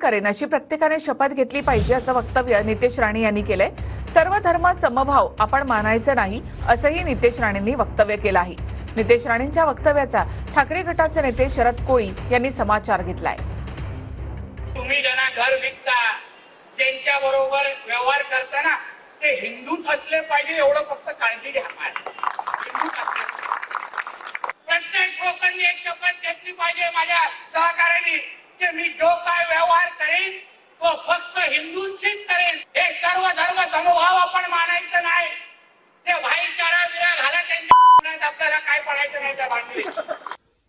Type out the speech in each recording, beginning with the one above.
करेन अशी प्रत्येकाने शपथ घेतली पाहिजे असं वक्तव्य नितेश राणे यांनी केलंय। सर्व धर्म समभाव आपण मानायचं नाही असंही नितेश राणेंनी वक्तव्य केलं आहे। नितेश राणेंच्या वक्तव्याचा ठाकरे गटाचे नेते शरद कोळी यांनी समाचार घेतलाय। तुम्ही ज्यांना घर विकता त्यांच्या बरोबर व्यवहार करताना ते हिंदूच असले पाहिजे एवढं फक्त काळजी घ्या। हिंदूच असले प्रत्येक लोकांनी एक शपथ घेतली पाहिजे माझ्या सहकार्याने की मी जो काय व्यवहार करेन तो फक्त हिंदूंशीच करेन। हे सर्व धर्म समभाव आपण मानायचं नाही। ते भाईचारा विरा घाला त्यांच्या आपल्याला काय पडायचं नाही त्या भांडणीत।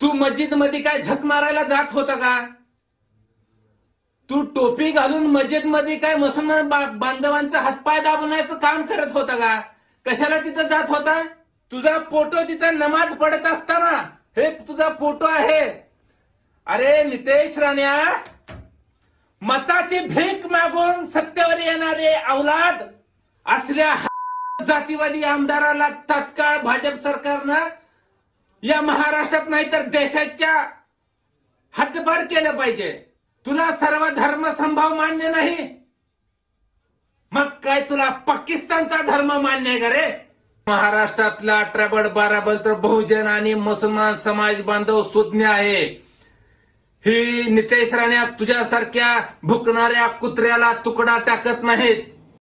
तू मस्जिद मध्ये काय झक मारायला जात होता का? तू टोपी घालून मस्जिद मध्ये काय मुसलमान बांधवांचा हातपाय दाबण्याचं काम करत होता का? कशाला तिथं जात होता? तुझा फोटो तिथं नमाज पडत असताना हे तुझा फोटो आहे। अरे नितेश राण्या, मताची भीक मागून सत्तेवर येणारे अवलाद असल्या जातीवादी आमदाराला तत्काळ भाजप सरकारनं या महाराष्ट्रात नाही तर देशाच्या हद्दपार केलं पाहिजे। तुला सर्व धर्म समभाव मान्य नाही, मग काय तुला पाकिस्तानचा धर्म मान्य आहे का रे? महाराष्ट्रातला ट्रबड बाराबल तर बहुजन आणि मुसलमान समाज बांधव सुज्ञ आहे। ही नितेश राणे तुझ्यासारख्या भुकणाऱ्या कुत्र्याला तुकडा टाकत नाहीत।